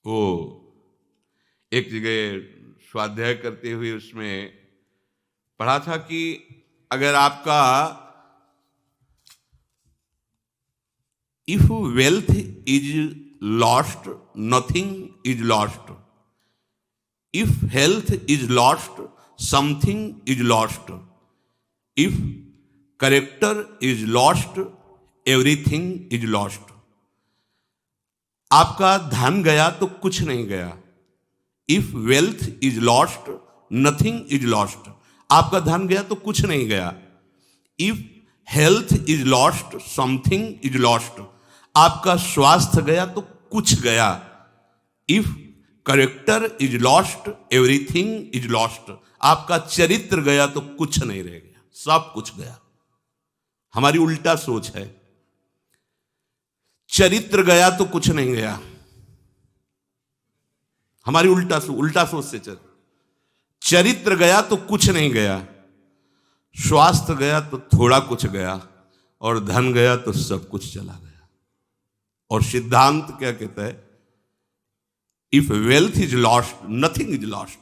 वो एक जगह स्वाध्याय करते हुए उसमें पढ़ा था कि अगर आपका if wealth is lost nothing is lost, if health is lost something is lost, if character is lost everything is lost. आपका धन गया तो कुछ नहीं गया। If wealth is lost nothing is lost, आपका धन गया तो कुछ नहीं गया। If health is lost something is lost, आपका स्वास्थ्य गया तो कुछ गया। If character is lost everything is lost, आपका चरित्र गया तो कुछ नहीं रह गया, सब कुछ गया। हमारी उल्टा सोच है, चरित्र गया तो कुछ नहीं गया। हमारी उल्टा सोच से चल, चरित्र गया तो कुछ नहीं गया, स्वास्थ्य गया तो थोड़ा कुछ गया, और धन गया तो सब कुछ चला गया। और सिद्धांत क्या कहता है? If wealth is lost nothing is lost.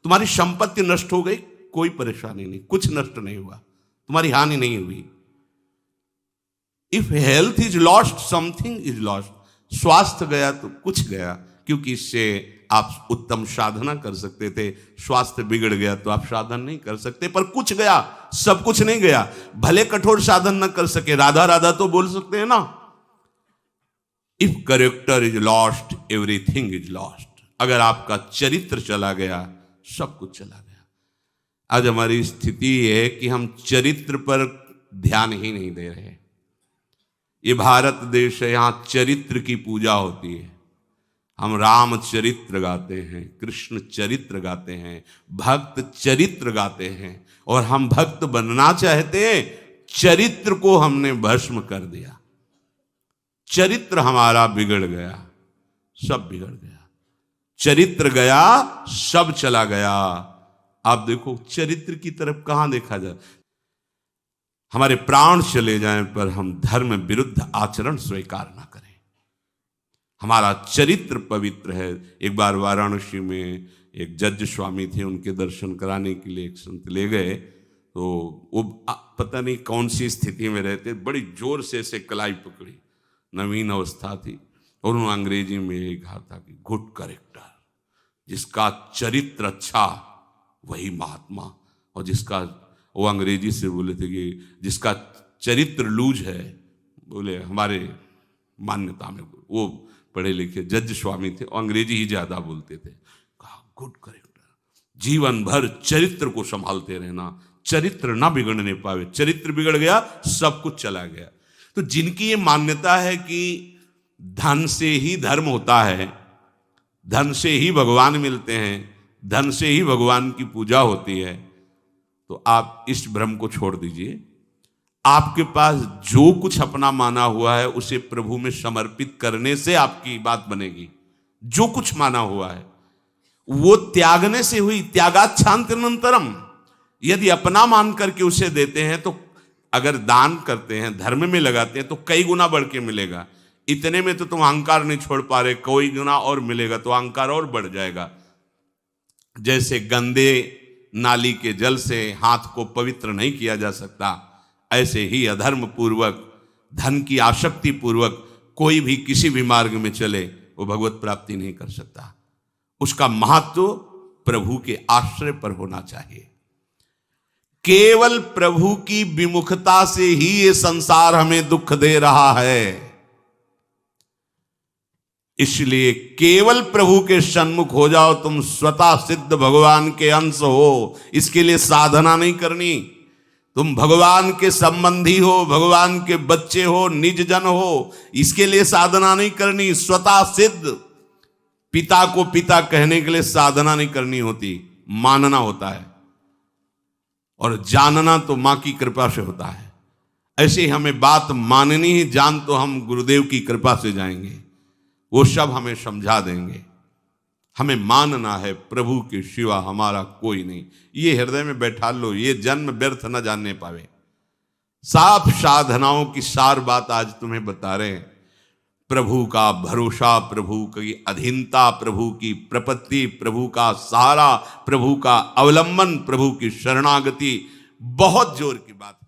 तुम्हारी संपत्ति नष्ट हो गई, कोई परेशानी नहीं, कुछ नष्ट नहीं हुआ, तुम्हारी हानि नहीं हुई। If health is lost something is lost, स्वास्थ्य गया तो कुछ गया, क्योंकि इससे आप उत्तम साधना कर सकते थे। स्वास्थ्य बिगड़ गया तो आप साधन नहीं कर सकते, पर कुछ गया, सब कुछ नहीं गया। भले कठोर साधन न कर सके, राधा राधा तो बोल सकते हैं ना। If character is lost everything is lost, अगर आपका चरित्र चला गया सब कुछ चला गया। आज हमारी स्थिति है कि हम चरित्र पर ध्यान ही नहीं दे रहे। ये भारत देश है, यहां चरित्र की पूजा होती है। हम राम चरित्र गाते हैं, कृष्ण चरित्र गाते हैं, भक्त चरित्र गाते हैं, और हम भक्त बनना चाहते हैं, चरित्र को हमने भस्म कर दिया। चरित्र हमारा बिगड़ गया, सब बिगड़ गया। चरित्र गया, सब चला गया। आप देखो चरित्र की तरफ कहां देखा जाए। हमारे प्राण चले जाएं पर हम धर्म विरुद्ध आचरण स्वीकार ना करें। हमारा चरित्र पवित्र है। एक बार वाराणसी में एक जज स्वामी थे, उनके दर्शन कराने के लिए एक संत ले गए, तो वो पता नहीं कौन सी स्थिति में रहते, बड़ी जोर से ऐसे कलाई पकड़ी, नवीन अवस्था थी, और उन्होंने अंग्रेजी में यही कहा था कि गुड करेक्टर, जिसका चरित्र अच्छा वही महात्मा, और जिसका, वो अंग्रेजी से बोले थे कि जिसका चरित्र लूज है, बोले हमारे मान्यता में, वो पढ़े लिखे जज स्वामी थे, अंग्रेजी ही ज्यादा बोलते थे। कहा गुड करेक्टर, जीवन भर चरित्र को संभालते रहना, चरित्र ना बिगड़ने पावे। चरित्र बिगड़ गया सब कुछ चला गया। तो जिनकी ये मान्यता है कि धन से ही धर्म होता है, धन से ही भगवान मिलते हैं, धन से ही भगवान की पूजा होती है, तो आप इस भ्रम को छोड़ दीजिए। आपके पास जो कुछ अपना माना हुआ है उसे प्रभु में समर्पित करने से आपकी बात बनेगी। जो कुछ माना हुआ है वो त्यागने से हुई। त्यागाच्छांतिरनंतरम, यदि अपना मान करके उसे देते हैं तो, अगर दान करते हैं, धर्म में लगाते हैं, तो कई गुना बढ़ के मिलेगा। इतने में तो तुम अहंकार नहीं छोड़ पा रहे, कोई गुना और मिलेगा तो अहंकार और बढ़ जाएगा। जैसे गंदे नाली के जल से हाथ को पवित्र नहीं किया जा सकता, ऐसे ही अधर्म पूर्वक, धन की आसक्ति पूर्वक कोई भी किसी भी मार्ग में चले वो भगवत प्राप्ति नहीं कर सकता। उसका महत्व प्रभु के आश्रय पर होना चाहिए। केवल प्रभु की विमुखता से ही ये संसार हमें दुख दे रहा है। इसलिए केवल प्रभु के सन्मुख हो जाओ, तुम स्वतः सिद्ध भगवान के अंश हो। इसके लिए साधना नहीं करनी। तुम भगवान के संबंधी हो, भगवान के बच्चे हो, निज जन हो, इसके लिए साधना नहीं करनी। स्वतः सिद्ध, पिता को पिता कहने के लिए साधना नहीं करनी होती, मानना होता है, और जानना तो मां की कृपा से होता है। ऐसे ही हमें बात माननी ही, जान तो हम गुरुदेव की कृपा से जाएंगे, वो सब हमें समझा देंगे। हमें मानना है प्रभु के सिवा हमारा कोई नहीं। ये हृदय में बैठा लो, ये जन्म व्यर्थ न जानने पावे। साफ साधनाओं की सार बात आज तुम्हें बता रहे हैं। प्रभु का भरोसा, प्रभु की अधीनता, प्रभु की प्रपत्ति, प्रभु का सहारा, प्रभु का अवलंबन, प्रभु की शरणागति बहुत जोर की बात।